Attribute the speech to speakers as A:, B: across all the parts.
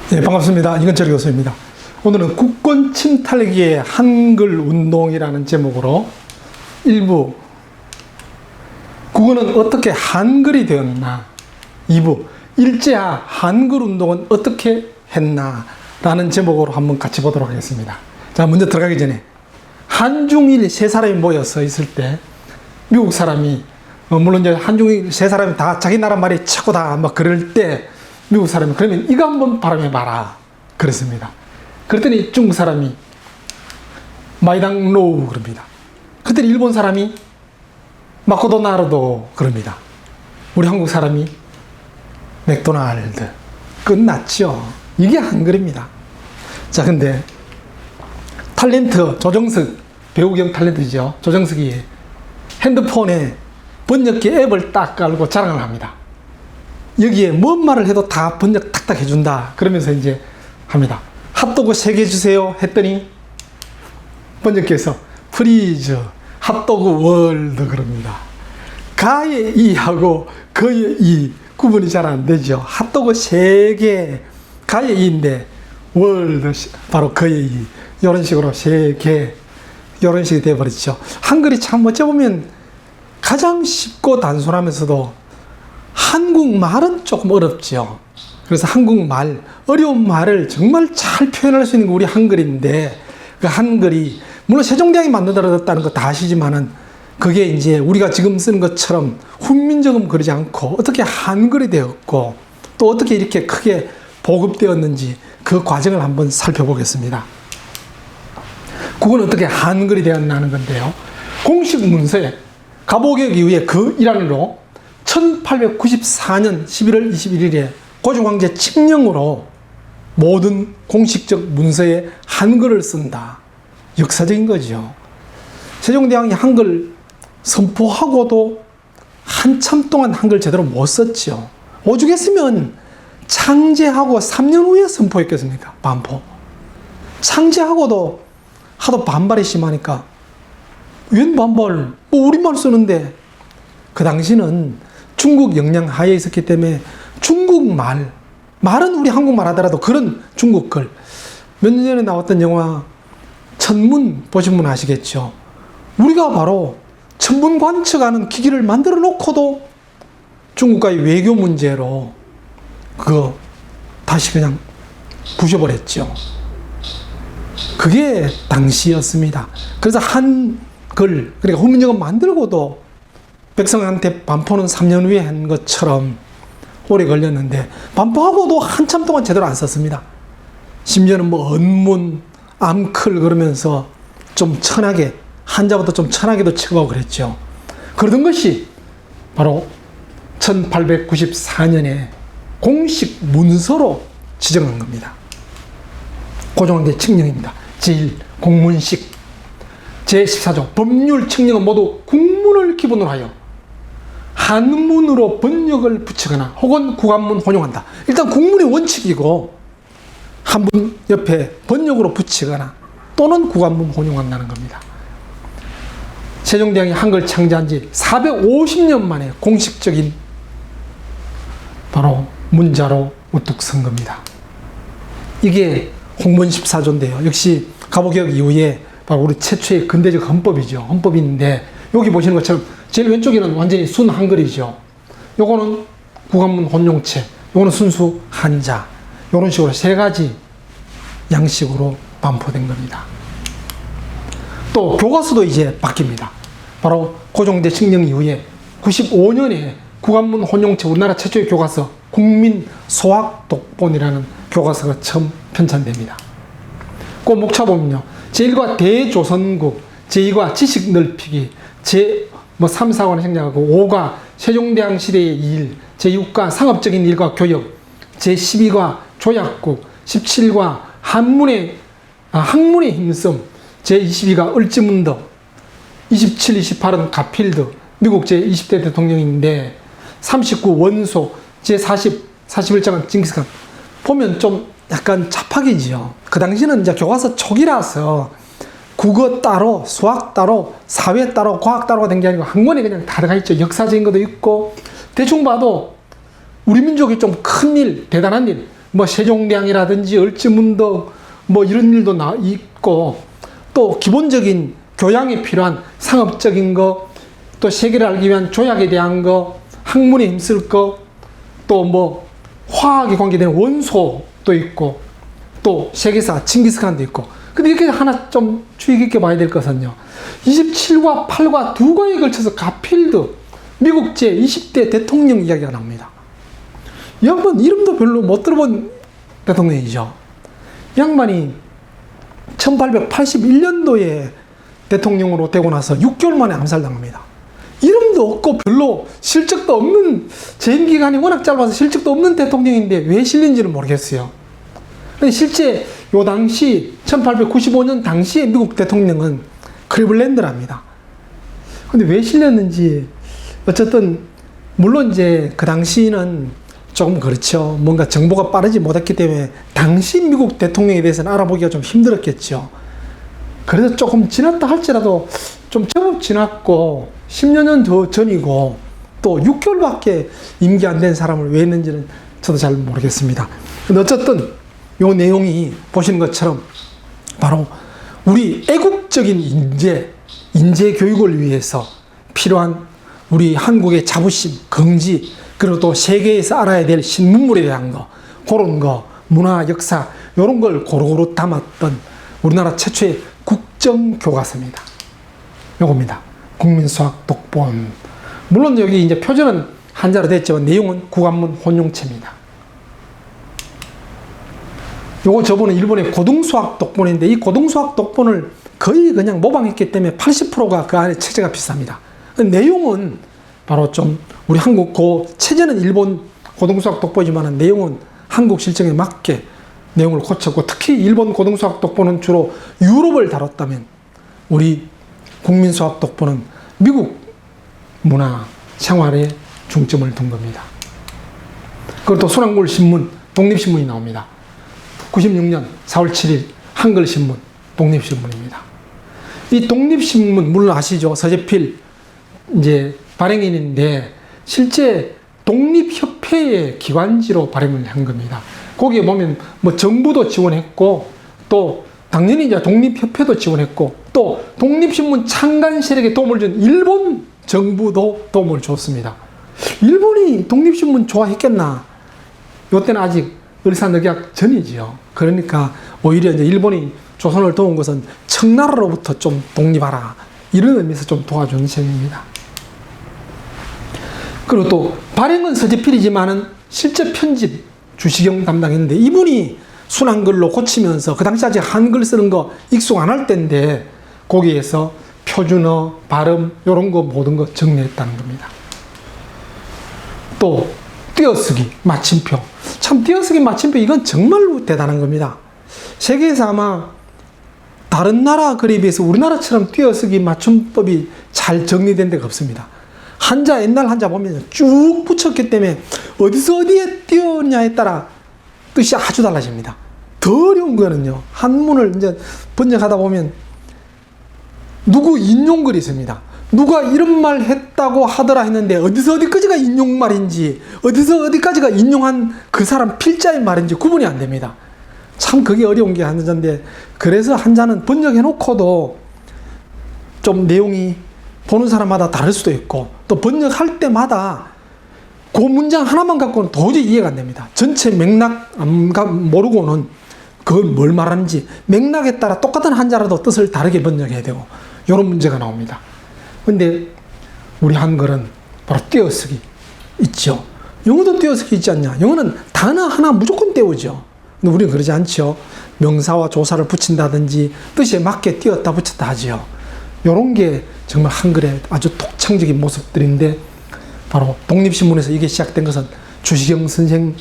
A: 네, 반갑습니다. 이건철 교수입니다. 오늘은 국권 침탈기의 한글 운동이라는 제목으로 일부 국어는 어떻게 한글이 되었나, 2부 일제하 한글 운동은 어떻게 했나 라는 제목으로 한번 같이 보도록 하겠습니다. 자, 먼저 들어가기 전에 한중일 세 사람이 모여서 있을 때 미국 사람이 물론 이제 한중일 세 사람이 다 자기 나라 말이 최고다 막 그럴 때 미국 사람이 그러면 이거 한번 발음해 봐라 그랬습니다. 그랬더니 중국 사람이 마이당로우 그럽니다. 그랬더니 일본 사람이 마코도나르도 그럽니다. 우리 한국 사람이 맥도날드. 끝났죠. 이게 한글입니다. 자, 근데 탤런트 조정석, 배우 겸 탤런트죠. 조정석이 핸드폰에 번역기 앱을 딱 깔고 자랑을 합니다. 여기에 뭔 말을 해도 다 번역 탁탁 해준다. 그러면서 이제 합니다. 핫도그 3개 주세요. 했더니 번역기에서 프리즈 핫도그 월드 그럽니다. 가의 이하고 거의 이 구분이 잘 안 되죠. 핫도그 3개, 가의 이인데 월드 바로 거의 이 이런 식으로 3개 이런 식이 되어버렸죠. 한글이 참 어찌 보면 가장 쉽고 단순하면서도 한국말은 조금 어렵죠. 그래서 한국말, 어려운 말을 정말 잘 표현할 수 있는 게 우리 한글인데, 그 한글이 물론 세종대왕이 만들어졌다는 거 다 아시지만은 그게 이제 우리가 지금 쓰는 것처럼 훈민정음 그러지 않고 어떻게 한글이 되었고 또 어떻게 이렇게 크게 보급되었는지 그 과정을 한번 살펴보겠습니다. 국어는 어떻게 한글이 되었나 하는 건데요. 공식 문서에 가보개혁 이후에 그 일환으로 1894년 11월 21일에 고종황제 칙령으로 모든 공식적 문서에 한글을 쓴다. 역사적인 거죠. 세종대왕이 한글 선포하고도 한참 동안 한글 제대로 못 썼죠. 오죽했으면 창제하고 3년 후에 선포했겠습니까? 반포. 창제하고도 하도 반발이 심하니까 웬 반발? 우리말 쓰는데 그 당시는 중국 영향 하에 있었기 때문에 중국말, 말은 우리 한국말 하더라도 그런 중국글. 몇 년 전에 나왔던 영화 천문 보신 분 아시겠죠? 우리가 바로 천문관측하는 기기를 만들어 놓고도 중국과의 외교 문제로 그거 다시 그냥 부셔버렸죠. 그게 당시였습니다. 그래서 한글, 그러니까 훈민정음 만들고도 백성한테 반포는 3년 후에 한 것처럼 오래 걸렸는데 반포하고도 한참 동안 제대로 안 썼습니다. 심지어는 뭐 언문, 암클 그러면서 좀 천하게, 한자부터 좀 천하게도 치고 그랬죠. 그러던 것이 바로 1894년에 공식 문서로 지정한 겁니다. 고종황제 칙령입니다. 제1공문식 제14조 법률 칙령은 모두 국문을 기본으로 하여 한문으로 번역을 붙이거나 혹은 국한문 혼용한다. 일단 국문이 원칙이고 한문 옆에 번역으로 붙이거나 또는 국한문 혼용한다는 겁니다. 세종대왕이 한글 창제한 지 450년 만에 공식적인 바로 문자로 우뚝 선 겁니다. 이게 홍문 14조인데요. 역시 가보개혁 이후에 바로 우리 최초의 근대적 헌법이죠. 헌법인데 여기 보시는 것처럼 제일 왼쪽에는 완전히 순 한글이죠. 요거는 국한문 혼용체, 요거는 순수 한자. 이런 식으로 세 가지 양식으로 반포된 겁니다. 또 교과서도 이제 바뀝니다. 바로 고종대 칙령 이후에 95년에 국한문 혼용체 우리나라 최초의 교과서 국민소학독본이라는 교과서가 처음 편찬됩니다. 그 목차 보면요. 제1과 대조선국, 제2과 지식 넓히기, 제3, 4과는 생략하고 5과 세종대왕 시대의 일, 제6과 상업적인 일과 교역, 제12과 조약국, 17과 학문의 힘씀, 제22가 을지문덕, 27, 28은 가필드, 미국 제20대 대통령인데 39 원소, 제40, 41장은 징기스칸. 보면 좀 약간 잡학이지요. 그 당시는 이제 교과서 초기라서 국어 따로, 수학 따로, 사회 따로, 과학 따로가 된 게 아니고 한 권에 그냥 다 들어가 있죠. 역사적인 것도 있고, 대충 봐도 우리 민족이 좀 큰 일, 대단한 일, 뭐 세종대왕이라든지 을지문덕, 뭐 이런 일도 있고, 또 기본적인 교양에 필요한 상업적인 거, 또 세계를 알기 위한 조약에 대한 거, 학문에 힘쓸 거, 또 뭐 화학에 관계되는 원소도 있고, 또 세계사 칭기스칸도 있고. 근데 이렇게 하나 좀 주의 깊게 봐야 될 것은요, 27과 8과 두 권에 걸쳐서 가필드 미국 제20대 대통령 이야기가 나옵니다. 이 양반 이름도 별로 못 들어본 대통령이죠. 이 양반이 1881년도에 대통령으로 되고 나서 6개월 만에 암살당합니다. 이름도 없고 별로 실적도 없는, 재임 기간이 워낙 짧아서 실적도 없는 대통령인데 왜 실린지는 모르겠어요. 근데 실제 요 당시 1895년 당시에 미국 대통령은 클리블랜드랍니다. 근데 왜 실렸는지, 어쨌든 물론 이제 그 당시는 조금 그렇죠. 뭔가 정보가 빠르지 못했기 때문에 당시 미국 대통령에 대해서는 알아보기가 좀 힘들었겠죠. 그래서 조금 지났다 할지라도 좀 제법 지났고 10여 년 더 전이고 또 6개월밖에 임기 안 된 사람을 왜 했는지는 저도 잘 모르겠습니다. 근데 어쨌든 요 내용이 보시는 것처럼 바로 우리 애국적인 인재 교육을 위해서 필요한 우리 한국의 자부심, 긍지, 그리고 또 세계에서 알아야 될 신문물에 대한 거, 그런 거, 문화, 역사, 이런 걸 고루고루 담았던 우리나라 최초의 국정교과서입니다. 요겁니다. 국민수학 독본. 물론 여기 이제 표준은 한자로 됐지만 내용은 국한문 혼용체입니다. 요거 저번에 일본의 고등수학 독본인데 이 고등수학 독본을 거의 그냥 모방했기 때문에 80%가 그 안에 체제가 비슷합니다. 내용은 바로 좀 우리 한국 체제는 일본 고등수학 독본이지만 내용은 한국 실정에 맞게 내용을 고쳤고, 특히 일본 고등수학 독본은 주로 유럽을 다뤘다면 우리 국민수학 독본은 미국 문화 생활에 중점을 둔 겁니다. 그리고 또 순환골 신문, 독립신문이 나옵니다. 96년 4월 7일 한글신문, 독립신문입니다. 이 독립신문 물론 아시죠? 서재필 이제 발행인인데 실제 독립협회의 기관지로 발행을 한 겁니다. 거기에 보면 뭐 정부도 지원했고 또 당연히 이제 독립협회도 지원했고 또 독립신문 창간 세력에 도움을 준 일본 정부도 도움을 줬습니다. 일본이 독립신문 좋아했겠나? 요때는 아직 을사늑약 전이지요. 그러니까 오히려 이제 일본이 조선을 도운 것은 청나라로부터 좀 독립하라, 이런 의미에서 좀 도와주는 셈입니다. 그리고 또 발행은 서재필이지만은 실제 편집 주시경 담당했는데 이분이 순한글로 고치면서 그 당시 아직 한글 쓰는 거 익숙 안 할 때인데 거기에서 표준어, 발음 이런 거 모든 거 정리했다는 겁니다. 또 띄어쓰기, 마침표. 참 띄어쓰기, 마침표 이건 정말로 대단한 겁니다. 세계에서 아마 다른 나라 글에 비해서 우리나라처럼 띄어쓰기 맞춤법이 잘 정리된 데가 없습니다. 한자, 옛날 한자 보면 쭉 붙였기 때문에 어디서 어디에 띄었냐에 따라 뜻이 아주 달라집니다. 더 어려운 거는요, 한문을 이제 번역하다 보면 누구 인용글이 있습니다. 누가 이런 말 했다고 하더라 했는데 어디서 어디까지가 인용말인지 어디서 어디까지가 인용한 그 사람 필자의 말인지 구분이 안 됩니다. 참 그게 어려운 게 한자인데, 그래서 한자는 번역해 놓고도 좀 내용이 보는 사람마다 다를 수도 있고 또 번역할 때마다 그 문장 하나만 갖고는 도저히 이해가 안 됩니다. 전체 맥락 모르고는 그걸 뭘 말하는지 맥락에 따라 똑같은 한자라도 뜻을 다르게 번역해야 되고 이런 문제가 나옵니다. 근데 우리 한글은 바로 띄어쓰기 있죠. 영어도 띄어쓰기 있지 않냐? 영어는 단어 하나 무조건 띄우죠. 근데 우리는 그러지 않죠. 명사와 조사를 붙인다든지 뜻에 맞게 띄었다 붙였다 하지요. 이런 게 정말 한글의 아주 독창적인 모습들인데, 바로 독립신문에서 이게 시작된 것은 주시경 선생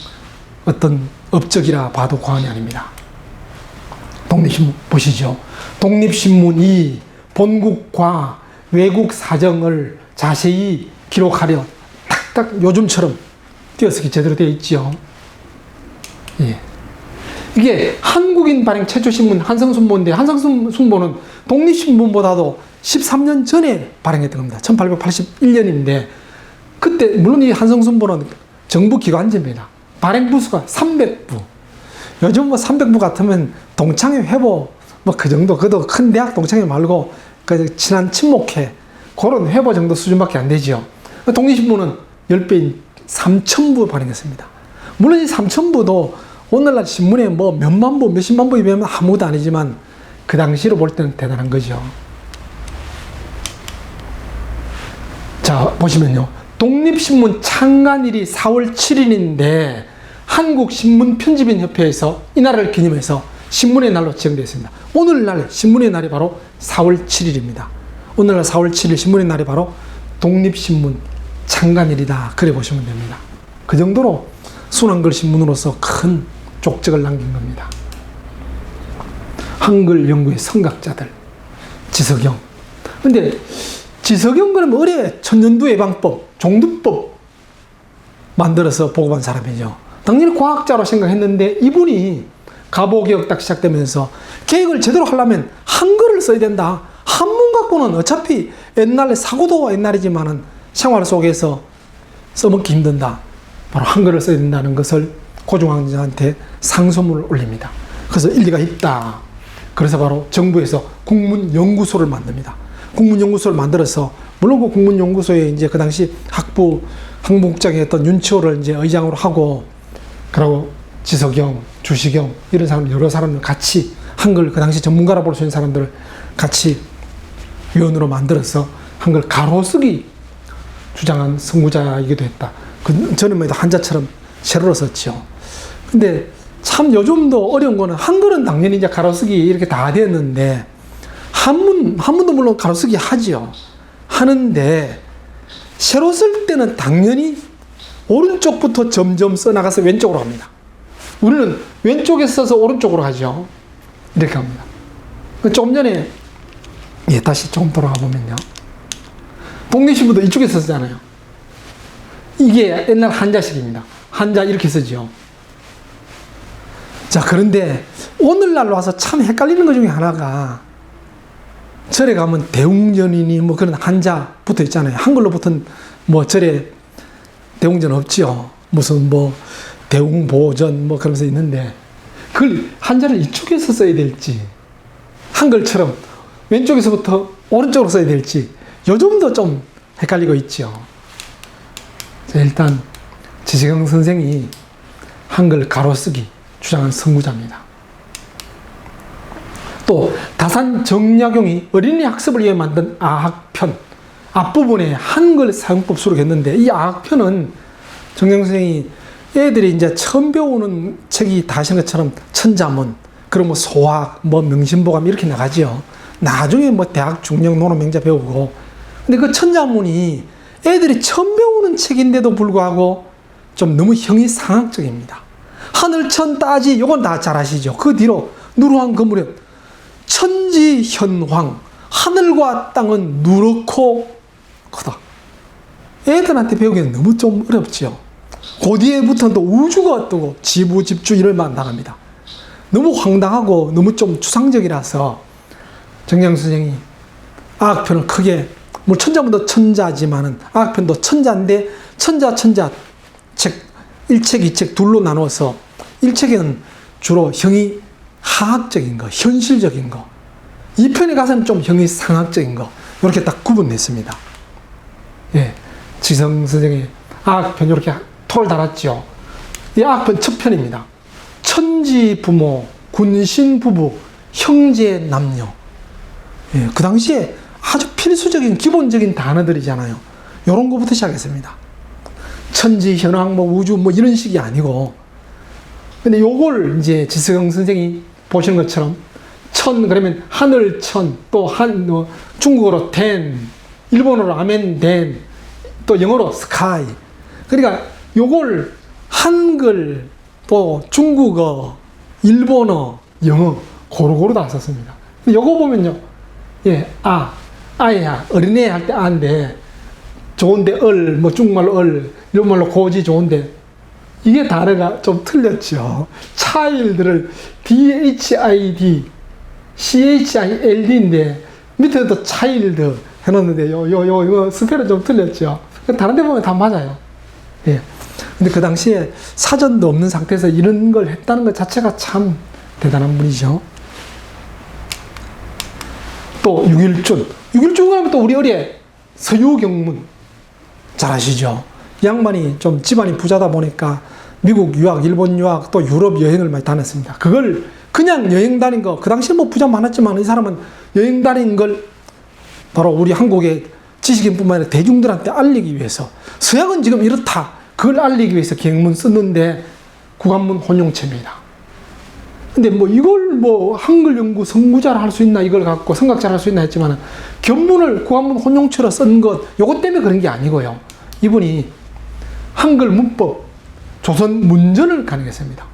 A: 어떤 업적이라 봐도 과언이 아닙니다. 독립신문 보시죠. 독립신문이 본국과 외국 사정을 자세히 기록하려 탁탁 요즘처럼 띄어쓰기 제대로 되어 있죠. 예. 이게 한국인 발행 최초 신문 한성순보인데, 한성순보는 독립신문보다도 13년 전에 발행했던 겁니다. 1881년인데, 그때 물론 이 한성순보는 정부 기관지입니다. 발행 부수가 300부. 요즘 뭐 300부 같으면 동창회 회보 뭐 그 정도, 그도 큰 대학 동창회 말고 그 친한 친목회 그런 회보 정도 수준밖에 안 되죠. 독립신문은 10배인 3,000부 발행했습니다. 물론 이 3,000부도 오늘날 신문에 뭐 몇만 부, 몇십만 부에 비하면 아무것도 아니지만 그 당시로 볼 때는 대단한 거죠. 자, 보시면요. 독립신문 창간일이 4월 7일인데 한국신문편집인협회에서 이날을 기념해서 신문의 날로 지정되어 있습니다. 오늘날 신문의 날이 바로 4월 7일입니다. 오늘날 4월 7일 신문의 날이 바로 독립신문 창간일이다. 그래 보시면 됩니다. 그 정도로 순한글 신문으로서 큰 족적을 남긴 겁니다. 한글 연구의 성각자들, 지석영. 근데 지석영 그러면 의뢰 천년두 예방법, 종두법 만들어서 보고한 사람이죠. 당연히 과학자로 생각했는데 이분이 가보개혁 딱 시작되면서 계획을 제대로 하려면 한글을 써야 된다. 한문 갖고는 어차피 옛날에 사고도 옛날이지만은 생활 속에서 써먹기 힘든다. 바로 한글을 써야 된다는 것을 고종황제한테 상소문을 올립니다. 그래서 일리가 있다. 그래서 바로 정부에서 국문연구소를 만듭니다. 국문연구소를 만들어서 물론 그 국문연구소에 이제 그 당시 항복장에 했던 윤치호를 이제 의장으로 하고, 그리고 지석영, 주시경 이런 사람 여러 사람들 같이 한글 그 당시 전문가라 볼 수 있는 사람들을 같이 위원으로 만들어서 한글 가로쓰기 주장한 선구자이기도 했다. 저는 뭐 한자처럼 세로로 썼죠. 근데 참 요즘도 어려운 거는 한글은 당연히 이제 가로쓰기 이렇게 다 되었는데 한문도 물론 가로쓰기 하죠. 하는데 세로 쓸 때는 당연히 오른쪽부터 점점 써나가서 왼쪽으로 합니다. 우리는 왼쪽에 써서 오른쪽으로 하죠. 이렇게 합니다. 조금 전에 다시 조금 돌아가 보면요. 독립신문도 이쪽에 쓰잖아요. 이게 옛날 한자식입니다. 한자 이렇게 쓰죠. 자, 그런데 오늘날 와서 참 헷갈리는 것 중에 하나가, 절에 가면 대웅전이니 뭐 그런 한자 붙어 있잖아요. 한글로 붙은 뭐 절에 대웅전 없지요. 무슨 뭐 대웅보전 뭐 그러면서 있는데, 그걸 한자를 이쪽에서 써야 될지 한글처럼 왼쪽에서부터 오른쪽으로 써야 될지 요즘도 좀 헷갈리고 있죠. 자, 일단 지석영 선생이 한글 가로쓰기 주장한 선구자입니다. 또 다산 정약용이 어린이 학습을 위해 만든 아학편 앞부분에 한글 사용법 수록했는데, 이 아학편은 정약용 선생이 애들이 이제 처음 배우는 책이 다 하시는 것처럼 천자문, 그리고 뭐 소학, 뭐 명심보감 이렇게 나가죠. 나중에 뭐 대학 중령 논어 명자 배우고. 근데 그 천자문이 애들이 처음 배우는 책인데도 불구하고 좀 너무 형이 상학적입니다. 하늘천 따지 요건 다 잘 아시죠. 그 뒤로 누르한 거무렵 천지현황 하늘과 땅은 누렇고 크다. 애들한테 배우기는 너무 좀 어렵죠. 그 뒤에부터는 또 우주가 뜨고 지부 집주 이럴만 나갑니다. 너무 황당하고 너무 좀 추상적이라서 정약용 선생이 아학편을 크게, 뭐 천자문도 천자지만은 아학편도 천자인데 천자 책 1책 2책 둘로 나눠서 1책에는 주로 형이 하학적인 거, 현실적인 거, 2편에 가서는 좀 형이 상학적인 거, 이렇게 딱 구분했습니다. 예, 지성 선생의 아학편 이렇게 토를 달았죠. 이 아학편 첫 편입니다. 천지 부모, 군신 부부, 형제 남녀. 예, 그 당시에 아주 필수적인 기본적인 단어들이잖아요. 이런 거부터 시작했습니다. 천지, 현황, 뭐 우주, 뭐 이런 식이 아니고. 근데 요걸 이제 지석영 선생이 보시는 것처럼 천 그러면 하늘천, 또 중국어로 된, 일본어로 아멘된, 또 영어로 스카이. 그러니까 요걸 한글, 또 중국어, 일본어, 영어 고루고루 다 썼습니다. 요거 보면요. 예, 아야, 어린애 할 때 아인데, 좋은데 뭐 중국말로 일본말로 고지 좋은데, 이게 단어가 좀 틀렸죠. child를 DHID, CHILD인데 밑에도 child 해놓는데 이거 스펠은 좀 틀렸죠. 다른 데 보면 다 맞아요. 예. 근데 그 당시에 사전도 없는 상태에서 이런 걸 했다는 것 자체가 참 대단한 분이죠. 또 6.1준. 6.1준 하면 또 우리 어리에 서유경문. 잘 아시죠? 양반이 좀 집안이 부자다 보니까 미국 유학, 일본 유학, 또 유럽 여행을 많이 다녔습니다. 그걸 그냥 여행 다닌 거, 그 당시에 뭐 부자 많았지만 이 사람은 여행 다닌 걸 바로 우리 한국의 지식인뿐만 아니라 대중들한테 알리기 위해서, 서양은 지금 이렇다, 그걸 알리기 위해서 계획문 썼는데 국한문 혼용체입니다. 근데 뭐 이걸 뭐 한글 연구 선구자를 할 수 있나, 이걸 갖고 성각자를 할 수 있나 했지만 견문을 국한문 혼용체로 쓴 것, 요것 때문에 그런 게 아니고요. 이분이 한글 문법, 조선 문전을 가능했습니다.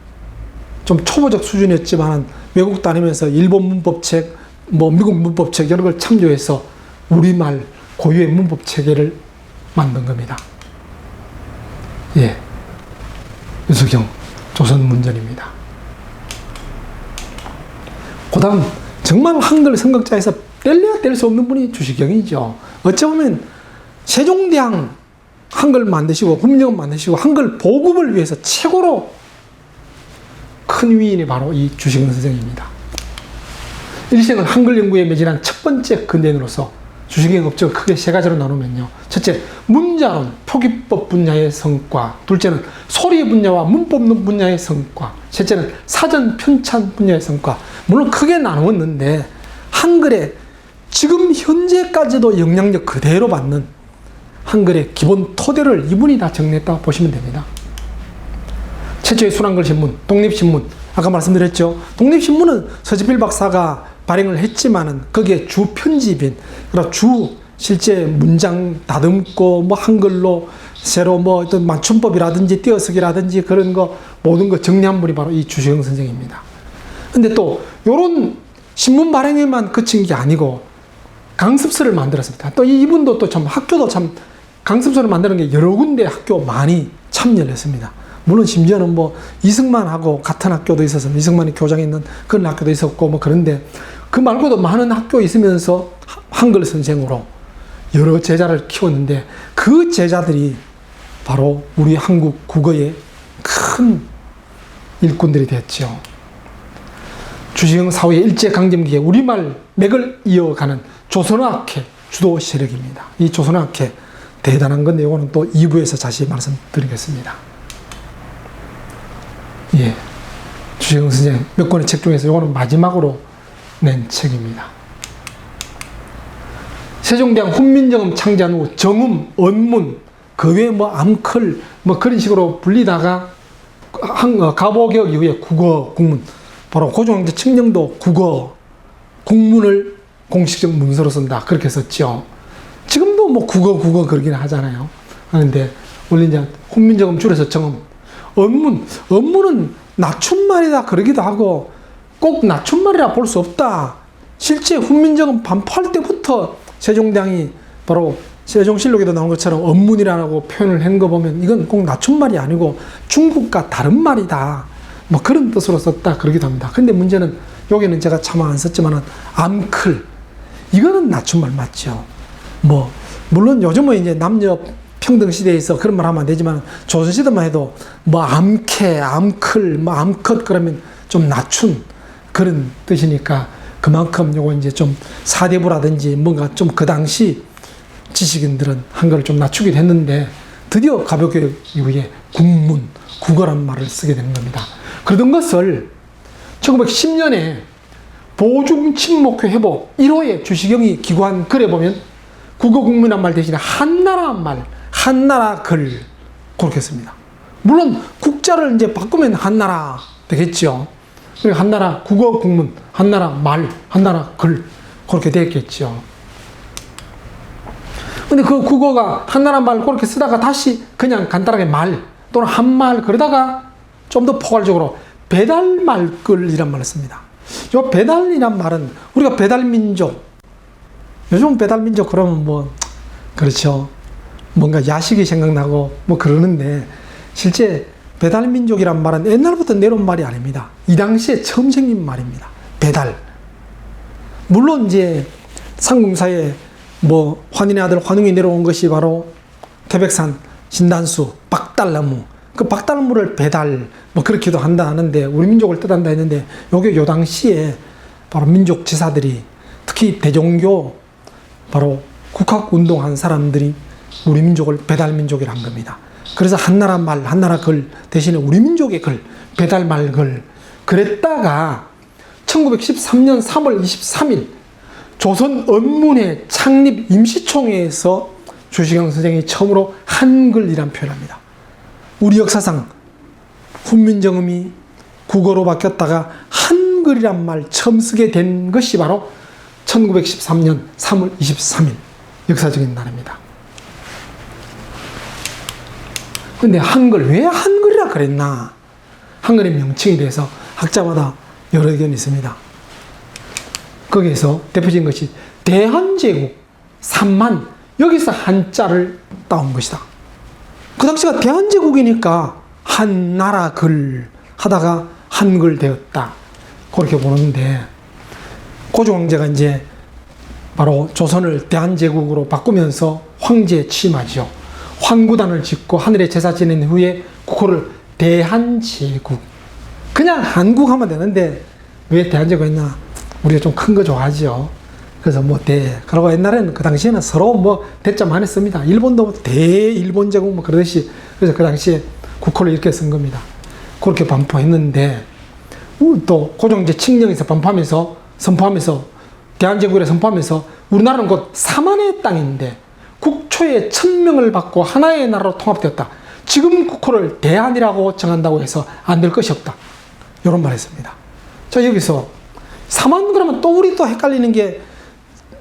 A: 좀 초보적 수준이었지만 외국 다니면서 일본 문법책, 뭐 미국 문법책 여러 걸 참조해서 우리말 고유의 문법 체계를 만든 겁니다. 예, 유석영 조선 문전입니다. 그 다음 정말 한글 선각자에서 뗄래야 뗄 수 없는 분이 주시경이죠. 어찌 보면 세종대왕 한글 만드시고 훈민정음 만드시고 한글 보급을 위해서 최고로 큰 위인이 바로 이 주시경 선생입니다. 일생을 한글 연구에 매진한 첫 번째 근대인으로서 주시경의 업적을 크게 세 가지로 나누면요. 첫째, 문자론, 표기법 분야의 성과. 둘째는 소리 분야와 문법 분야의 성과. 셋째는 사전 편찬 분야의 성과. 물론 크게 나누었는데 한글에 지금 현재까지도 영향력 그대로 받는 한글의 기본 토대를 이분이 다 정리했다고 보시면 됩니다. 최초의 순한글 신문, 독립신문. 아까 말씀드렸죠. 독립신문은 서지필 박사가 발행을 했지만은 거기에 주 편집인, 실제 문장 다듬고 뭐 한글로 새로 뭐 어떤 맞춤법이라든지 띄어쓰기라든지 그런 거 모든 거 정리한 분이 바로 이 주시경 선생입니다. 근데 또 요런 신문 발행에만 그친 게 아니고 강습서를 만들었습니다. 또 이분도 또 참 학교도 참 강습서를 만드는 게 여러 군데 학교 많이 참여를 했습니다. 물론 심지어는 뭐 이승만하고 같은 학교도 있어서 이승만이 교장에 있는 그런 학교도 있었고 뭐 그런데 그 말고도 많은 학교 있으면서 한글 선생으로 여러 제자를 키웠는데 그 제자들이 바로 우리 한국 국어의 큰 일꾼들이 됐죠. 주시경 사후의 일제강점기에 우리말 맥을 이어가는 조선어학회 주도 세력입니다. 이 조선어학회 대단한 건데 이거는 또 2부에서 자세히 말씀드리겠습니다. 예, 주시경 선생 몇 권의 책 중에서 이거는 마지막으로 낸 책입니다. 세종대왕 훈민정음 창제한 후 정음, 언문, 그 외에 뭐 암클 뭐 그런 식으로 불리다가 가보개혁 이후에 국어 국문, 바로 고종황제 칙령도 국어 국문을 공식적 문서로 쓴다 그렇게 썼죠. 지금도 뭐 국어 그러긴 하잖아요. 그런데 원래 이제 훈민정음 줄여서 정음, 언문은 낮춤말이다 그러기도 하고 꼭 낮춤말이라 볼 수 없다. 실제 훈민정음 반포할 때부터 세종대왕이 바로 세종실록에도 나온 것처럼 언문이라고 표현을 한 거 보면 이건 꼭 낮춤말이 아니고 중국과 다른 말이다. 뭐 그런 뜻으로 썼다 그러기도 합니다. 근데 문제는 여기는 제가 차마 안 썼지만은 암클 이거는 낮춤말 맞죠. 뭐 물론 요즘은 이제 남녀 평등 시대에서 그런 말 하면 안 되지만 조선시대만 해도 뭐 암캐, 암클, 뭐 암컷 그러면 좀 낮춘 그런 뜻이니까 그만큼 요거 이제 좀 사대부라든지 뭔가 좀 그 당시 지식인들은 한글을 좀 낮추기도 했는데 드디어 가보개혁 이후에 국문, 국어란 말을 쓰게 되는 겁니다. 그러던 것을 1910년에 보중친목회 회복 1호에 주시경이 기고한 글에 보면 국어국문이란 말 대신에 한나라 말, 한나라 글 그렇게 씁니다. 물론 국자를 이제 바꾸면 한나라 되겠죠. 그리고 한나라 국어국문, 한나라 말, 한나라 글 그렇게 되겠죠. 근데 그 국어가 한나라 말 그렇게 쓰다가 다시 그냥 간단하게 말 또는 한말 그러다가 좀 더 포괄적으로 배달말글이란 말을 씁니다. 이 배달이란 말은 우리가 배달민족, 요즘 배달민족 그러면 뭐 그렇죠. 뭔가 야식이 생각나고 뭐 그러는데 실제 배달민족이란 말은 옛날부터 내려온 말이 아닙니다. 이 당시에 처음 생긴 말입니다. 배달. 물론 이제 상공사에 뭐 환인의 아들 환웅이 내려온 것이 바로 태백산 진단수 박달나무, 그 박달나무를 배달 뭐 그렇게도 한다 하는데, 우리 민족을 뜻한다 했는데, 요게 요 당시에 바로 민족 지사들이, 특히 대종교 바로 국학운동한 사람들이 우리 민족을 배달민족이라 한 겁니다. 그래서 한나라 말, 한나라 글 대신에 우리 민족의 글, 배달말 글. 그랬다가 1913년 3월 23일 조선 언문회 창립 임시총회에서 주시경 선생이 처음으로 한글이란 표현을 합니다. 우리 역사상 훈민정음이 국어로 바뀌었다가 한글이란 말 처음 쓰게 된 것이 바로 1913년 3월 23일 역사적인 날입니다. 근데 한글, 왜 한글이라 그랬나? 한글의 명칭에 대해서 학자마다 여러 의견이 있습니다. 거기에서 대표적인 것이 대한제국 3만, 여기서 한자를 따온 것이다. 그 당시가 대한제국이니까 한나라 글 하다가 한글 되었다, 그렇게 보는데, 고종황제가 이제 바로 조선을 대한제국으로 바꾸면서 황제에 취임하죠. 황구단을 짓고 하늘에 제사 지낸 후에 국호를 대한제국, 그냥 한국 하면 되는데 왜 대한제국 했나? 우리가 좀 큰 거 좋아하죠. 그래서 뭐 그리고 옛날에는 그 당시에는 서로 뭐 대자만 했습니다. 일본도 대일본제국 뭐 그러듯이. 그래서 그 당시에 국호를 이렇게 쓴 겁니다. 그렇게 반포했는데, 또 고종제 칙령에서 선포하면서 대한제국이라 선포하면서, 우리나라는 곧 사만의 땅인데 국초에 1000명을 받고 하나의 나라로 통합되었다. 지금 국호를 대한이라고 정한다고 해서 안 될 것이 없다, 이런 말 했습니다. 자, 여기서 사만 그러면 또 우리 또 헷갈리는 게,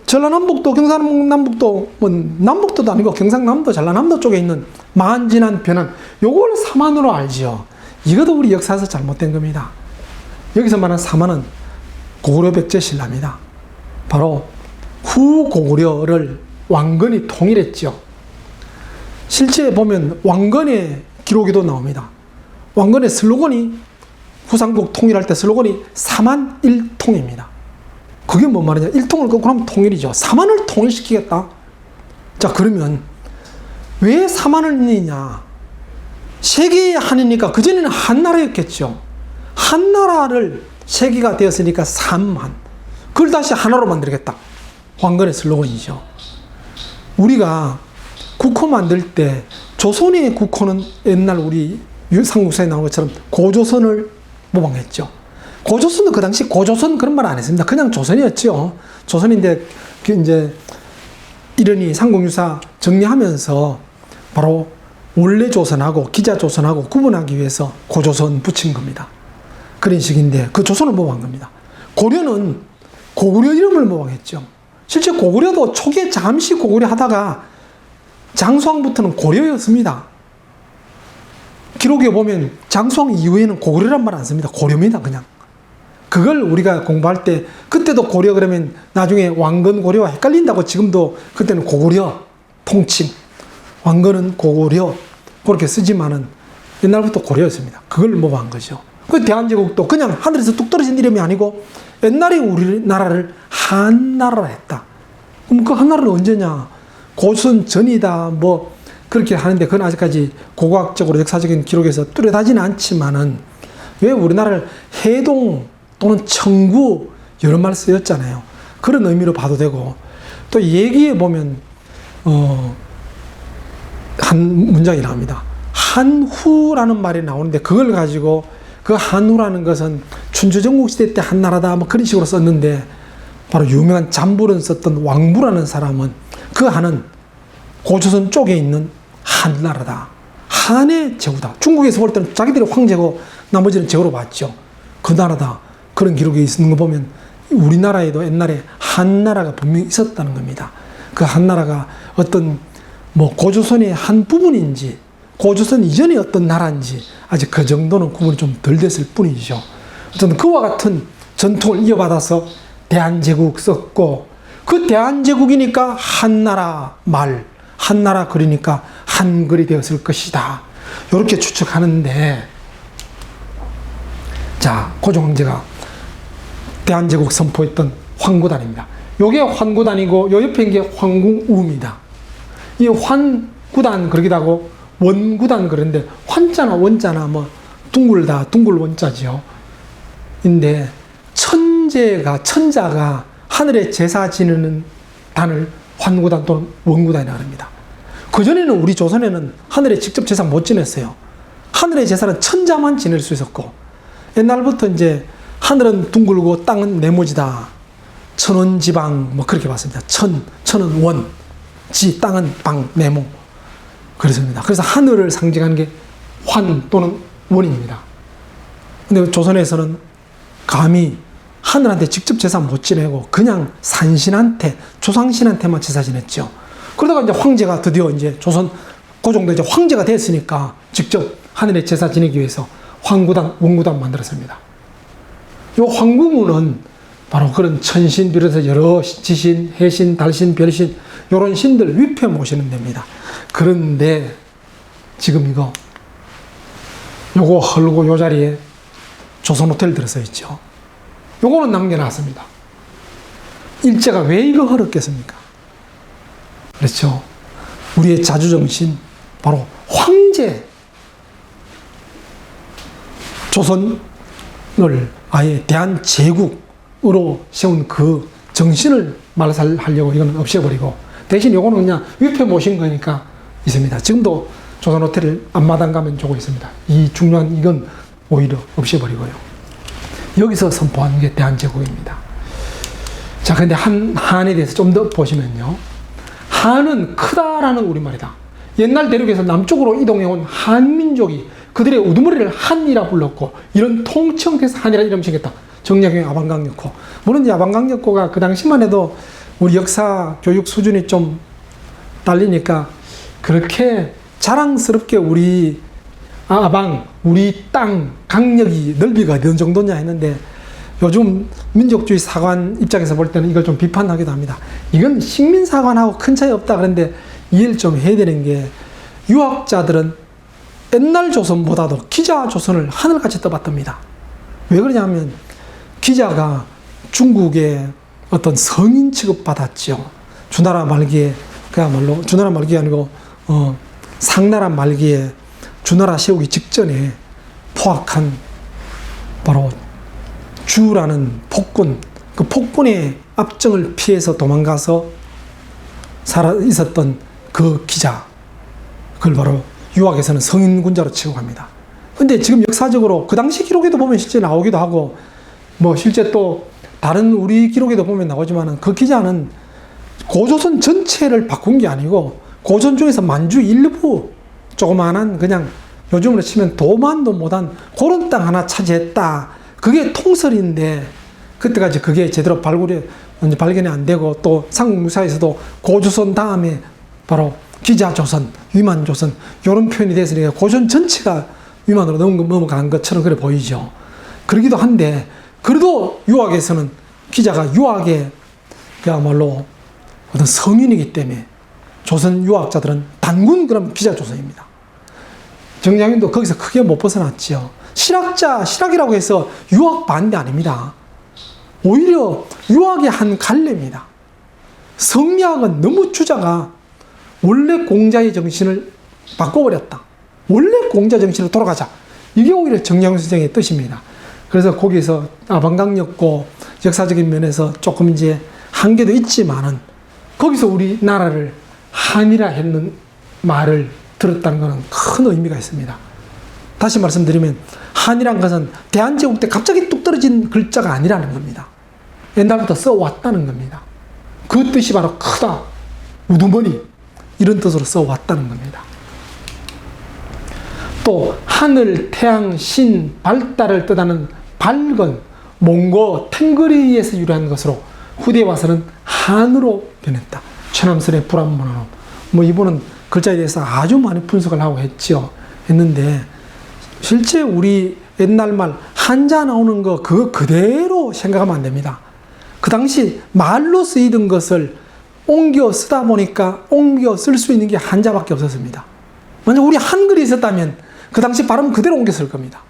A: 전라남북도, 경상남북도, 뭐 남북도도 아니고 경상남도, 전라남도 쪽에 있는 만진한 변환, 요걸 사만으로 알지요. 이것도 우리 역사에서 잘못된 겁니다. 여기서 말하는 사만은 고구려 백제 신라입니다. 바로 후고구려를 왕건이 통일했죠. 실제 보면 왕건의 기록에도 나옵니다. 왕건의 슬로건이, 후삼국 통일할 때 슬로건이 사만일통입니다. 그게 뭔 말이냐? 일통을 끊고 하면 통일이죠. 사만을 통일시키겠다. 자, 그러면 왜 사만을 넣느냐? 세계의 한이니까 그전에는 한나라였겠죠. 한나라를 세계가 되었으니까 삼한, 그걸 다시 하나로 만들겠다. 왕건의 슬로건이죠. 우리가 국호 만들 때 조선의 국호는 옛날 우리 삼국사에 나온 것처럼 고조선을 모방했죠. 고조선도 그 당시 고조선 그런 말 안 했습니다. 그냥 조선이었죠. 조선인데 이제 이른이 삼국유사 정리하면서 바로 원래 조선하고 기자 조선하고 구분하기 위해서 고조선 붙인 겁니다. 그런 식인데 그 조선을 모방한 겁니다. 고려는 고구려 이름을 모방했죠. 실제 고구려도 초기에 잠시 고구려 하다가 장수왕부터는 고려였습니다. 기록에 보면 장수왕 이후에는 고구려란 말 안 씁니다. 고려입니다, 그냥. 그걸 우리가 공부할 때 그때도 고려 그러면 나중에 왕건 고려와 헷갈린다고, 지금도 그때는 고구려 통칭, 왕건은 고구려 그렇게 쓰지만은 옛날부터 고려였습니다. 그걸 모방한 거죠. 그 대한제국도 그냥 하늘에서 뚝 떨어진 이름이 아니고 옛날에 우리나라를 한나라라 했다. 그럼 그 한나라는 언제냐? 고선 전이다 뭐 그렇게 하는데, 그건 아직까지 고고학적으로 역사적인 기록에서 뚜렷하지는 않지만은, 왜 우리나라를 해동 또는 청구 여러 말 쓰였잖아요. 그런 의미로 봐도 되고, 또 얘기해 보면 한 문장이 나옵니다. 한후라는 말이 나오는데, 그걸 가지고 그 한후라는 것은 춘추전국 시대 때 한나라다 뭐 그런 식으로 썼는데, 바로 유명한 잠불은 썼던 왕부라는 사람은 그 한은 고조선 쪽에 있는 한나라다, 한의 제후다. 중국에서 볼 때는 자기들이 황제고 나머지는 제후로 봤죠. 그 나라다, 그런 기록이 있는 거 보면 우리나라에도 옛날에 한나라가 분명히 있었다는 겁니다. 그 한나라가 어떤 뭐 고조선의 한 부분인지 고조선 이전의 어떤 나라인지 아직 그 정도는 구분이 좀 덜 됐을 뿐이죠. 어쨌든 그와 같은 전통을 이어받아서 대한제국 썼고, 그 대한제국이니까 한나라 말, 한나라 글이니까 한글이 되었을 것이다. 이렇게 추측하는데, 자, 고종 황제가 대한제국 선포했던 환구단입니다. 요게 환구단이고 요 옆에 있는 게 황궁우입니다. 이 환구단 그러기도 하고 원구단 그런데 환자나 원자나 뭐 둥글다 둥글 원자지요. 인데 천자가 하늘에 제사 지내는 단을 환구단 또는 원구단이라고 합니다. 그전에는 우리 조선에는 하늘에 직접 제사 못 지냈어요. 하늘의 제사는 천자만 지낼 수 있었고, 옛날부터 이제 하늘은 둥글고 땅은 네모지다. 천원지방 뭐 그렇게 봤습니다. 천은 원, 지 땅은 방, 네모. 그렇습니다. 그래서 하늘을 상징하는 게 환 또는 원입니다. 근데 조선에서는 감히 하늘한테 직접 제사 못 지내고 그냥 산신한테, 조상신한테만 제사 지냈죠. 그러다가 이제 황제가 드디어 이제 조선 고종도 이제 황제가 됐으니까 직접 하늘에 제사 지내기 위해서 황구단, 원구단 만들었습니다. 이 황궁우는 바로 그런 천신 비롯해서 여러 지신, 해신, 달신, 별신 이런 신들 위패 모시는 데입니다. 그런데 지금 요거 헐고 요 자리에 조선호텔 들어서 있죠. 요거는 남겨놨습니다. 일제가 왜 이거 헐었겠습니까? 그렇죠. 우리의 자주정신, 바로 황제, 조선을 아예 대한제국으로 세운 그 정신을 말살하려고 이거는 없애버리고, 대신 요거는 그냥 위패 모신 거니까 있습니다. 지금도 조선호텔 앞마당 가면 저거 있습니다. 이 중요한 이건 오히려 없애버리고요. 여기서 선포한 게 대한제국입니다. 자, 근데 한에 대해서 좀 더 보시면요. 한은 크다라는 우리말이다. 옛날 대륙에서 남쪽으로 이동해온 한민족이 그들의 우두머리를 한이라 불렀고, 이런 통칭해서 한이라 이름 지었다. 정약용 아방강역호. 물론 이 아방강역호가 그 당시만 해도 우리 역사 교육 수준이 좀 딸리니까 그렇게 자랑스럽게 우리 아방, 우리 땅, 강력이 넓이가 어느 정도냐 했는데, 요즘 민족주의 사관 입장에서 볼 때는 이걸 좀 비판하기도 합니다. 이건 식민사관하고 큰 차이 없다. 그런데 이해를 좀 해야 되는 게, 유학자들은 옛날 조선보다도 기자 조선을 하늘같이 떠받듭니다. 왜 그러냐면 기자가 중국의 어떤 성인 취급받았죠. 주나라 말기에, 그야말로 주나라 말기가 아니고 상나라 말기에 주나라 세우기 직전에 포악한 바로 주라는 폭군, 그 폭군의 압정을 피해서 도망가서 있었던 그 기자, 그걸 바로 유학에서는 성인군자로 취급합니다. 근데 지금 역사적으로 그 당시 기록에도 보면 실제 나오기도 하고, 뭐 실제 또 다른 우리 기록에도 보면 나오지만은, 그 기자는 고조선 전체를 바꾼 게 아니고 고전 중에서 만주 일부 조그만한, 그냥 요즘으로 치면 도만도 못한 그런 땅 하나 차지했다. 그게 통설인데, 그때까지 그게 제대로 발견이 안 되고, 또 삼국유사에서도 고조선 다음에 바로 기자조선, 위만조선 이런 표현이 됐으니까 고전 전체가 위만으로 넘어간 것처럼 그래 보이죠. 그러기도 한데, 그래도 유학에서는 기자가 유학의 그야말로 어떤 성인이기 때문에 조선 유학자들은 단군 그럼 기자조선입니다. 정약용도 거기서 크게 못 벗어났지요. 실학이라고 해서 유학 반대 아닙니다. 오히려 유학의 한 갈래입니다. 성리학은 너무 주자가 원래 공자의 정신을 바꿔버렸다. 원래 공자 정신으로 돌아가자. 이게 오히려 정약용 선생의 뜻입니다. 그래서 거기서 아방강역고 역사적인 면에서 조금 이제 한계도 있지만은, 거기서 우리나라를 한이라 했는 말을 들었다는 것은 큰 의미가 있습니다. 다시 말씀드리면 한이란 것은 대한제국 때 갑자기 뚝 떨어진 글자가 아니라는 겁니다. 옛날부터 써왔다는 겁니다. 그 뜻이 바로 크다, 우두머리, 이런 뜻으로 써왔다는 겁니다. 또 하늘, 태양, 신, 발달을 뜻하는 밝은 몽고, 탱거리에서 유래한 것으로 후대에 와서는 한으로 변했다. 최남선의 불합문화론. 뭐 이분은 글자에 대해서 아주 많이 분석을 하고 했는데, 실제 우리 옛날 말 한자 나오는 거 그거 그대로 생각하면 안 됩니다. 그 당시 말로 쓰이던 것을 옮겨 쓰다 보니까 옮겨 쓸 수 있는 게 한자밖에 없었습니다. 만약 우리 한글이 있었다면 그 당시 발음 그대로 옮겼을 겁니다.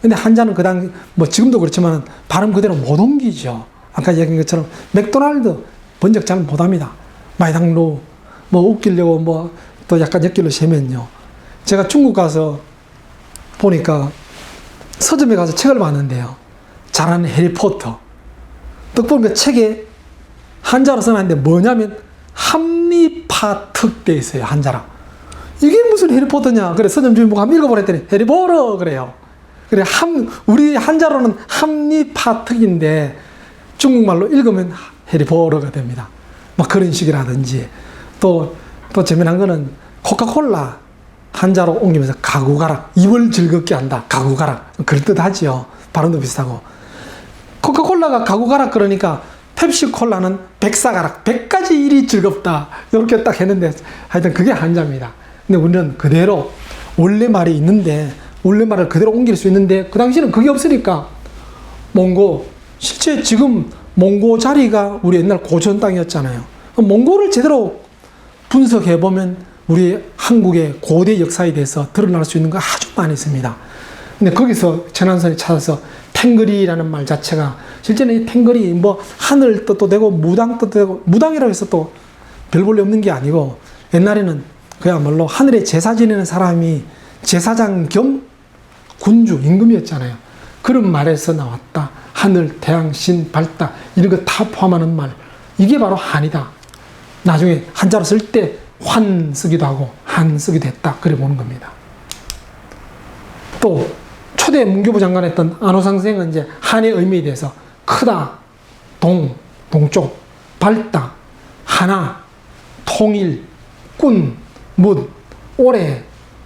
A: 근데 한자는 그 당시, 뭐 지금도 그렇지만 발음 그대로 못 옮기죠. 아까 얘기한 것처럼 맥도날드 번역 잘 못합니다. 마이당루 뭐 웃기려고 뭐 또 약간 엮기로 세면요. 제가 중국 가서 보니까 서점에 가서 책을 봤는데요. 잘하는 해리포터. 딱 보니까 책에 한자로 써놨는데 뭐냐면 합리파특 돼 있어요. 한자랑. 이게 무슨 해리포터냐. 그래 서점 주인보고 한번 읽어보랬더니 해리포터 그래요. 그래 우리 한자로는 합리파특인데 중국말로 읽으면 해리포터가 됩니다. 막 그런 식이라든지 또 재미난 거는 코카콜라 한자로 옮기면서 가구가락 입을 즐겁게 한다. 가구가락 그럴듯하지요. 발음도 비슷하고 코카콜라가 가구가락 그러니까 펩시콜라는 백사가락 100가지 일이 즐겁다. 이렇게 딱 했는데 하여튼 그게 한자입니다. 근데 우리는 그대로 원래 말이 있는데 원래 말을 그대로 옮길 수 있는데 그 당시에는 그게 없으니까 몽고 실제 지금 몽고 자리가 우리 옛날 고전 땅이었잖아요. 몽고를 제대로 분석해보면 우리 한국의 고대 역사에 대해서 드러날 수 있는 거 아주 많이 있습니다. 근데 거기서 천안선이 찾아서 탱거리라는 말 자체가 실제는 이 탱거리 뭐 하늘 뜻도 되고 무당 뜻도 되고 무당이라고 해서 또 별 볼일 없는 게 아니고 옛날에는 그야말로 하늘에 제사 지내는 사람이 제사장 겸 군주 임금이었잖아요. 그런 말에서 나왔다. 하늘, 태양, 신, 발다 이런 거 다 포함하는 말. 이게 바로 한이다. 나중에 한자로 쓸 때 환 쓰기도 하고 한 쓰기도 했다. 그래 보는 겁니다. 또 초대 문교부 장관 했던 안호상 선생은 이제 한의 의미에 대해서 크다, 동쪽, 밝다, 하나, 통일, 꾼, 묻, 오래,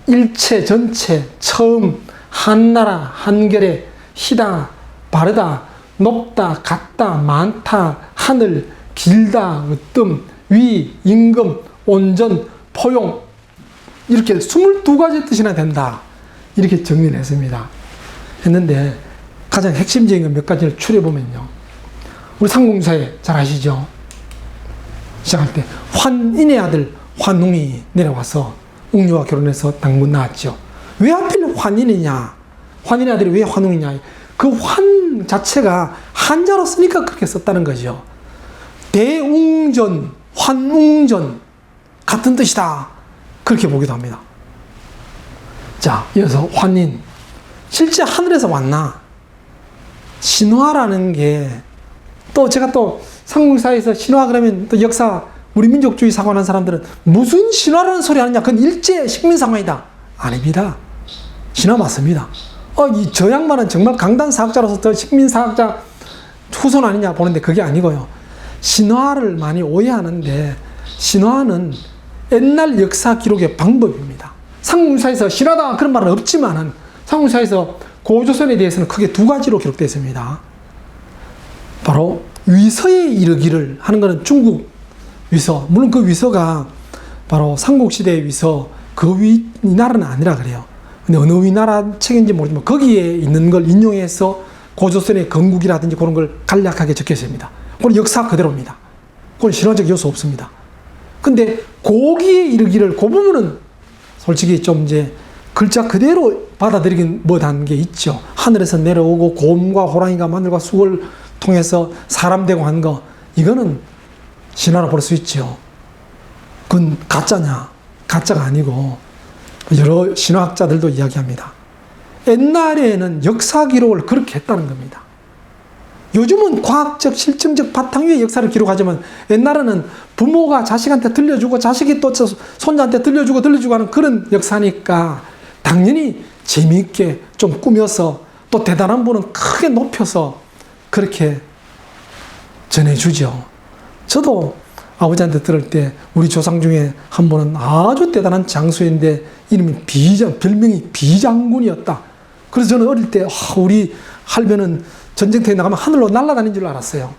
A: 일체, 전체, 처음, 한나라, 한결에, 희다, 바르다, 높다, 같다, 많다, 하늘, 길다, 으뜸, 위, 임금, 온전, 포용 이렇게 22가지 뜻이나 된다. 이렇게 정리를 했습니다. 했는데 가장 핵심적인 건 몇 가지를 추려보면요. 우리 상공사에 잘 아시죠? 시작할 때 환인의 아들 환웅이 내려와서 웅녀와 결혼해서 당군 낳았죠. 왜 하필 환인이냐? 환인의 아들이 왜 환웅이냐? 그 환 자체가 한자로 쓰니까 그렇게 썼다는 거죠. 대웅전, 환웅전 같은 뜻이다. 그렇게 보기도 합니다. 자, 이어서 환인. 실제 하늘에서 왔나? 신화라는 게 또 제가 또 상공사에서 신화 그러면 또 역사 우리 민족주의 사고하는 사람들은 무슨 신화라는 소리 하느냐? 그건 일제 식민상황이다. 아닙니다. 신화 맞습니다. 저 양반은 정말 강단 사학자로서 더 식민사학자 후손 아니냐 보는데 그게 아니고요. 신화를 많이 오해하는데 신화는 옛날 역사 기록의 방법입니다. 상공사에서 신화다 그런 말은 없지만은 상공사에서 고조선에 대해서는 크게 두 가지로 기록되어 있습니다. 바로 위서에 이르기를 하는 것은 중국 위서, 물론 그 위서가 바로 삼국시대의 위서 이 나라는 아니라 그래요. 근데 어느 위나라 책인지 모르지만 거기에 있는 걸 인용해서 고조선의 건국이라든지 그런 걸 간략하게 적혀 있습니다. 그건 역사 그대로입니다. 그건 신화적 요소 없습니다. 근데 거기에 이르기를 그 부분은 솔직히 좀 이제 글자 그대로 받아들이긴 못한 게 있죠. 하늘에서 내려오고 곰과 호랑이가 마늘과 쑥을 통해서 사람 되고 한 거 이거는 신화로 볼 수 있죠. 그건 가짜냐? 가짜가 아니고 여러 신화학자들도 이야기합니다. 옛날에는 역사 기록을 그렇게 했다는 겁니다. 요즘은 과학적, 실증적 바탕 위에 역사를 기록하지만 옛날에는 부모가 자식한테 들려주고 자식이 또 손자한테 들려주고 하는 그런 역사니까 당연히 재미있게 좀 꾸며서 또 대단한 분은 크게 높여서 그렇게 전해주죠. 저도 아버지한테 들을 때 우리 조상 중에 한 분은 아주 대단한 장수인데 이름이 별명이 비장군이었다. 그래서 저는 어릴 때 우리 할배는 전쟁터에 나가면 하늘로 날아다닌 줄 알았어요.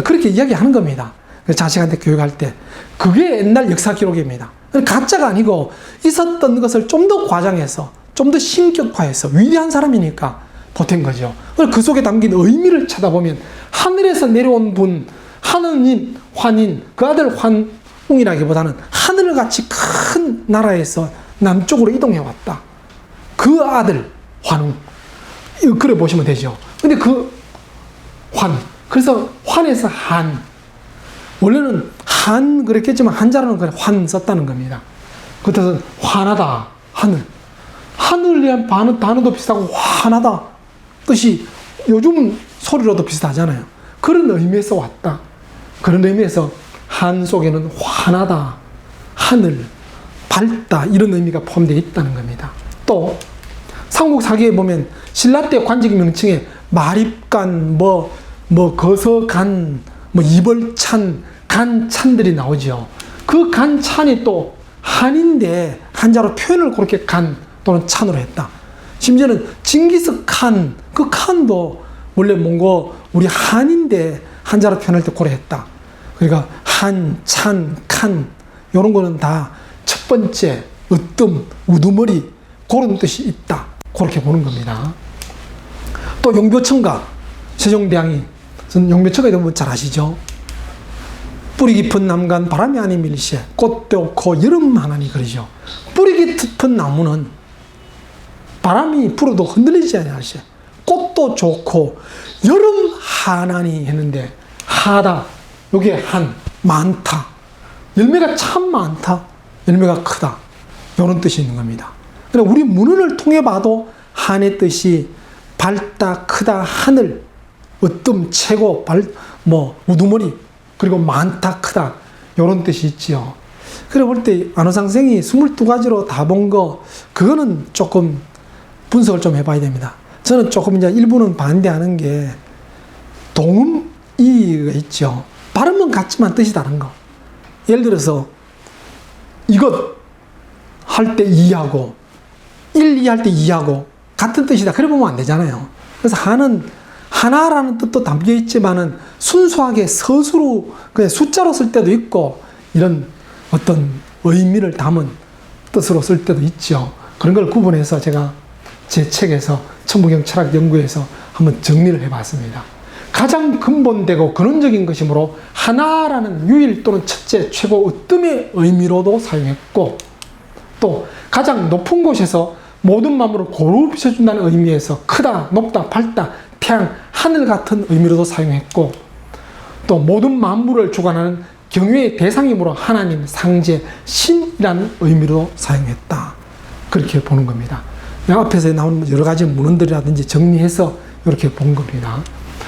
A: 그렇게 이야기하는 겁니다. 자식한테 교육할 때. 그게 옛날 역사 기록입니다. 가짜가 아니고 있었던 것을 좀 더 과장해서 좀 더 신격화해서 위대한 사람이니까 보탠 거죠. 그 속에 담긴 의미를 찾아보면 하늘에서 내려온 분, 하느님, 환인, 그 아들 환웅이라기보다는 하늘같이 큰 나라에서 남쪽으로 이동해 왔다. 그 아들 환웅. 그래 보시면 되죠. 근데 그 그래서 환에서 한. 원래는 한 그랬겠지만 한자로는 그냥 환 썼다는 겁니다. 그래서 환하다, 하늘. 하늘에 대한 단어도 비슷하고 환하다 뜻이 요즘 소리로도 비슷하잖아요. 그런 의미에서 왔다. 그런 의미에서 한 속에는 환하다, 하늘, 밝다 이런 의미가 포함되어 있다는 겁니다. 또 삼국사기에 보면 신라 때 관직 명칭에 마립간, 거서간, 이벌찬, 간찬들이 나오죠. 그 간찬이 또 한인데 한자로 표현을 그렇게 간 또는 찬으로 했다. 심지어는 징기스칸, 그 칸도 원래 몽고 우리 한인데 한자로 표현할 때 고래 했다. 그러니까 한, 찬, 칸 이런 거는 다 첫 번째 으뜸, 우두머리 그런 뜻이 있다. 그렇게 보는 겁니다. 또 용묘청가, 세종대왕이 용묘청가에 대한 잘 아시죠? 뿌리 깊은 남간 바람이 아니 밀시에 꽃도 없고 여름 하나니 그러죠. 뿌리 깊은 나무는 바람이 불어도 흔들리지 않으시. 꽃도 좋고 여름 하나니 했는데 하다 요게 한 많다. 열매가 참 많다. 열매가 크다. 이런 뜻이 있는 겁니다. 그러니까 우리 문헌을 통해 봐도 한의 뜻이 밝다, 크다, 하늘, 으뜸, 최고, 우두머리, 그리고 많다, 크다. 이런 뜻이 있지요. 그래 볼 때 안호상 선생이 22가지로 다 본 거, 그거는 조금 분석을 좀 해봐야 됩니다. 저는 조금 이제 일부는 반대하는 게 동음이가 있죠. 발음은 같지만 뜻이 다른 거. 예를 들어서 이것 할 때 이하고 이할 때 이하고 같은 뜻이다. 그래 보면 안 되잖아요. 그래서 한은 하나라는 뜻도 담겨 있지만은 순수하게 서술로 그냥 숫자로 쓸 때도 있고 이런 어떤 의미를 담은 뜻으로 쓸 때도 있죠. 그런 걸 구분해서 제가 제 책에서 천부경 철학 연구에서 한번 정리를 해봤습니다. 가장 근본되고 근원적인 것이므로 하나라는 유일 또는 첫째, 최고, 으뜸의 의미로도 사용했고 또 가장 높은 곳에서 모든 만물을 고루 비춰준다는 의미에서 크다, 높다, 밝다, 태양, 하늘 같은 의미로도 사용했고 또 모든 만물을 주관하는 경외의 대상이므로 하나님, 상제, 신이라는 의미로 사용했다. 그렇게 보는 겁니다. 앞에서 나온 여러 가지 문헌들이라든지 정리해서 이렇게 본 겁니다.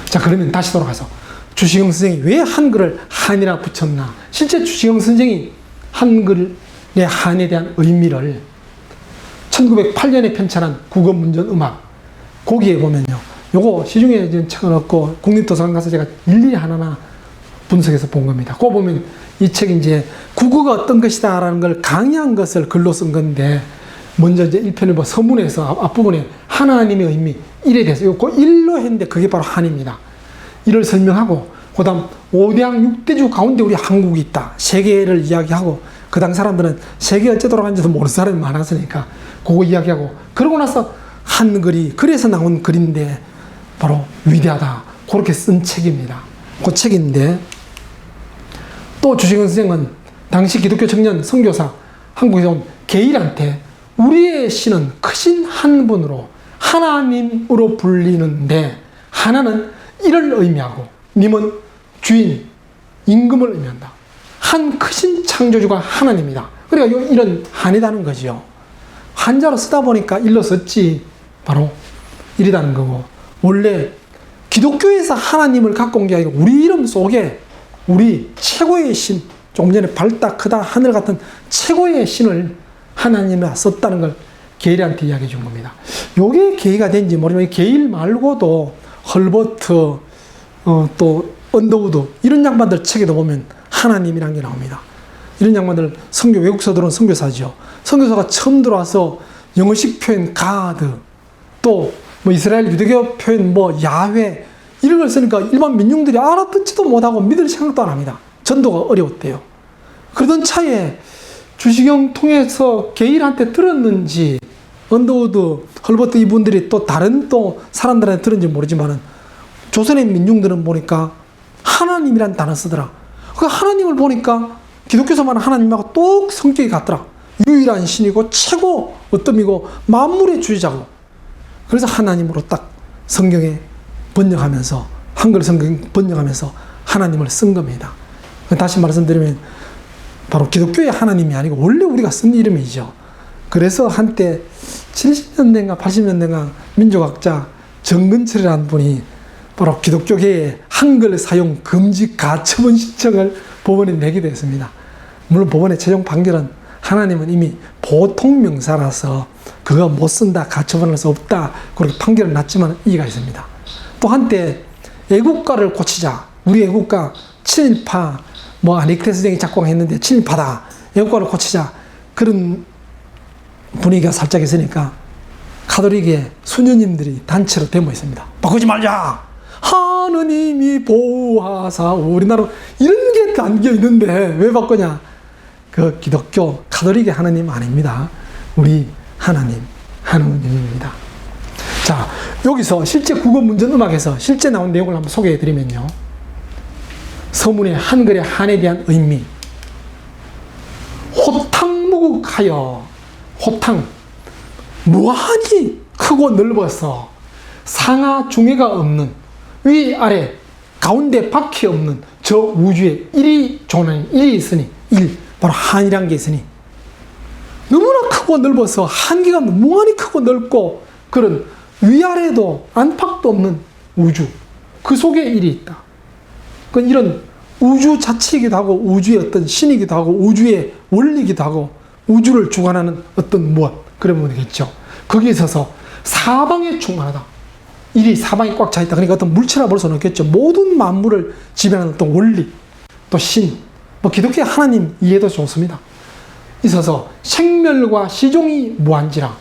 A: 자, 그러면 다시 돌아가서 주시경 선생이 왜 한글을 한이라 붙였나? 실제 주시경 선생이 한글의 한에 대한 의미를 1908년에 편찬한 국어문전음악 거기에 보면요. 요거 시중에 지금 책을 얻고 국립도서관 가서 제가 일일이 하나하나 분석해서 본 겁니다. 그거 보면 이 책이 이제 국어가 어떤 것이다라는 걸 강의한 것을 글로 쓴 건데 먼저 이제 1편을 서문에서 앞부분에 하나님의 의미, 일에 대해서 요거 일로 했는데 그게 바로 한입니다. 이를 설명하고 그 다음 5대양 6대주 가운데 우리 한국이 있다. 세계를 이야기하고 그 당 사람들은 세계 어째 돌아가는지도 모르는 사람이 많았으니까 그거 이야기하고 그러고 나서 한글이 그래서 나온 글인데 바로 위대하다. 그렇게 쓴 책입니다. 그 책인데 또 주시경 선생은 당시 기독교 청년 선교사 한국에 온 게일한테 우리의 신은 크신 한 분으로 하나님으로 불리는데 하나는 이를 의미하고 님은 주인, 임금을 의미한다. 한 크신 창조주가 하나님이다. 그러니까 이런 한이라는 거죠. 한자로 쓰다 보니까 일로 썼지 바로 일이라는 거고 원래 기독교에서 하나님을 갖고 온 게 아니고 우리 이름 속에 우리 최고의 신, 조금 전에 밝다 크다 하늘 같은 최고의 신을 하나님이 썼다는 걸 게일한테 이야기해 준 겁니다. 요게 계기가 된지 모르지만 게일 말고도 헐버트 또 언더우드 이런 양반들 책에도 보면 하나님이라는 게 나옵니다. 이런 양반들 선교 외국서들은 선교사죠. 선교사가 처음 들어와서 영어식 표현 가드 또 이스라엘 유대교 표현 야훼 이런 걸 쓰니까 일반 민중들이 알아듣지도 못하고 믿을 생각도 안 합니다. 전도가 어려웠대요. 그러던 차에 주시경 통해서 게일한테 들었는지 언더우드, 헐버트 이분들이 또 다른 또 사람들한테 들은지 모르지만은 조선의 민중들은 보니까 하나님이란 단어 쓰더라. 그 하나님을 보니까 기독교에서 말하는 하나님하고 똑 성격이 같더라. 유일한 신이고 최고 어뜸이고 만물의 주의자고, 그래서 하나님으로 딱 성경에 번역하면서, 한글 성경 번역하면서 하나님을 쓴 겁니다. 다시 말씀드리면 바로 기독교의 하나님이 아니고 원래 우리가 쓴 이름이죠. 그래서 한때 70년대인가 80년대인가 민족학자 정근철이라는 분이 바로 기독교계의 한글 사용 금지 가처분 신청을 법원에 내기도 했습니다. 물론 법원의 최종 판결은 하나님은 이미 보통 명사라서 그거 못 쓴다, 가처분할 수 없다, 그렇게 판결을 났지만 이의가 있습니다. 또 한때 애국가를 고치자, 우리 애국가 친일파, 안익태 선생이 작곡했는데 친일파다, 애국가를 고치자, 그런 분위기가 살짝 있으니까 가톨릭의 수녀님들이 단체로 데모했습니다. 바꾸지 말자! 하느님이 보호하사, 우리나라 이런 게 담겨 있는데 왜 바꾸냐? 그 기독교 가톨릭의 하나님 아닙니다. 우리 하나님입니다. 자, 여기서 실제 국어 문전 음악에서 실제 나온 내용을 한번 소개해 드리면요. 서문의 한글의 한에 대한 의미. 호탕무국하여, 호탕, 무한히 크고 넓어서 상하 중해가 없는, 위 아래 가운데 바퀴 없는 저 우주에 일이 존하니, 일이 있으니, 바로 한이란 게 있으니 너무나 크고 넓어서 한계가 무한히 크고 넓고 그런 위아래도 안팎도 없는 우주, 그 속에 일이 있다. 이런 우주 자체이기도 하고 우주의 어떤 신이기도 하고 우주의 원리이기도 하고 우주를 주관하는 어떤 무엇, 그런 되겠죠. 거기에 있어서 사방에 충만하다. 일이 사방에 꽉 차 있다. 그러니까 어떤 물체라 볼 수는 없겠죠. 모든 만물을 지배하는 어떤 원리, 또 신, 기독교의 하나님 이해도 좋습니다. 있어서 생멸과 시종이 무한지라,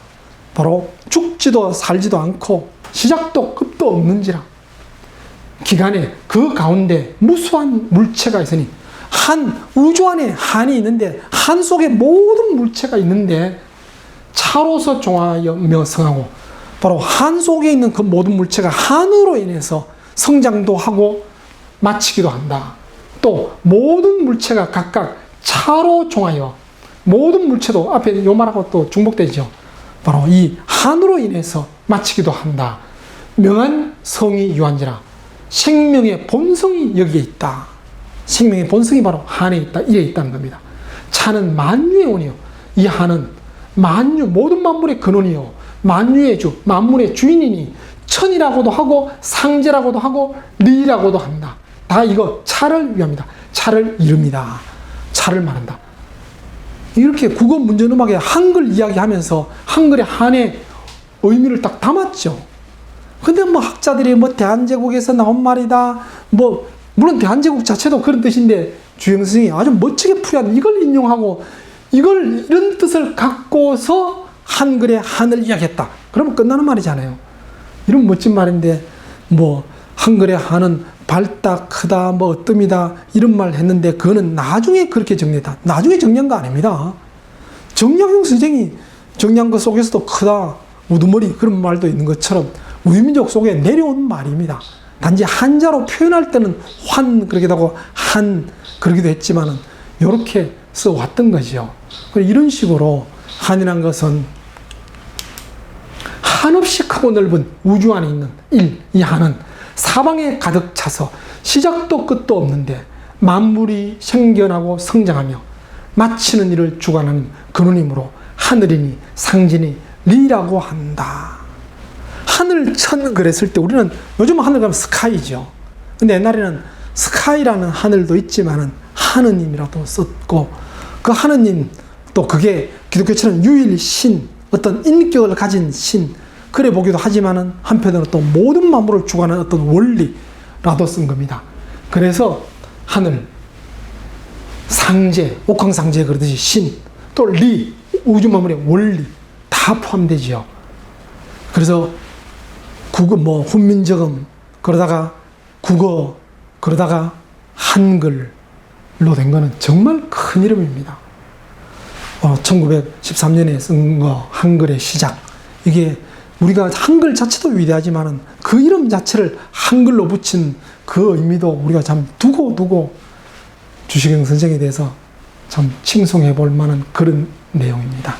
A: 바로 죽지도 살지도 않고 시작도 끝도 없는지라, 기간에 그 가운데 무수한 물체가 있으니, 한 우주 안에 한이 있는데 한 속에 모든 물체가 있는데 차로서 종하여 성하고, 바로 한 속에 있는 그 모든 물체가 한으로 인해서 성장도 하고 마치기도 한다. 또 모든 물체가 각각 차로 종하여, 모든 물체도 앞에 요 말하고 또 중복되죠. 바로 이 한으로 인해서 마치기도 한다. 명한 성이 유한지라, 생명의 본성이 여기에 있다. 생명의 본성이 바로 한에 있다, 이에 있다는 겁니다. 차는 만유의 원이요, 이 한은 만유, 모든 만물의 근원이요, 만유의 주, 만물의 주인이니 천이라고도 하고 상제라고도 하고 리라고도 한다. 다 이거 차를 위함이다. 차를 이릅니다. 차를 말한다. 이렇게 국어 문전 음악에 한글 이야기하면서 한글의 한의 의미를 딱 담았죠. 근데 학자들이 대한제국에서 나온 말이다, 물론 대한제국 자체도 그런 뜻인데 주영 스승이 아주 멋지게 풀이한 이걸 인용하고 이런 뜻을 갖고서 한글의 한을 이야기했다. 그러면 끝나는 말이잖아요. 이런 멋진 말인데 한글의 한은 밝다, 크다, 어뜸이다 이런 말 했는데 그거는 나중에 그렇게 정리했다. 나중에 정리한 거 아닙니다. 정약용 선생이 정리한 것 속에서도 크다, 우두머리 그런 말도 있는 것처럼 우유민족 속에 내려온 말입니다. 단지 한자로 표현할 때는 환 그러기도 하고 한 그러기도 했지만은 이렇게 써왔던 거죠. 이런 식으로 한이란 것은 한없이 크고 넓은 우주 안에 있는 이 한은 사방에 가득 차서 시작도 끝도 없는데 만물이 생겨나고 성장하며 마치는 일을 주관하는 근원이므로 하늘이니 상진이 리라고 한다. 하늘 천 그랬을 때 우리는 요즘 하늘 가면 스카이죠. 근데 옛날에는 스카이라는 하늘도 있지만은 하느님이라도 썼고, 그 하느님 또 그게 기독교처럼 유일신, 어떤 인격을 가진 신 그래 보기도 하지만은 한편으로는 또 모든 만물을 주관하는 어떤 원리라도 쓴 겁니다. 그래서 하늘, 상제, 옥황상제 그러듯이 신, 또 리, 우주 만물의 원리 다 포함되지요. 그래서 국어, 훈민정음, 그러다가 국어, 그러다가 한글로 된 거는 정말 큰 이름입니다. 1913년에 쓴 거, 한글의 시작. 이게 우리가 한글 자체도 위대하지만은 그 이름 자체를 한글로 붙인 그 의미도 우리가 참 두고 주시경 선생에 대해서 참 칭송해 볼 만한 그런 내용입니다.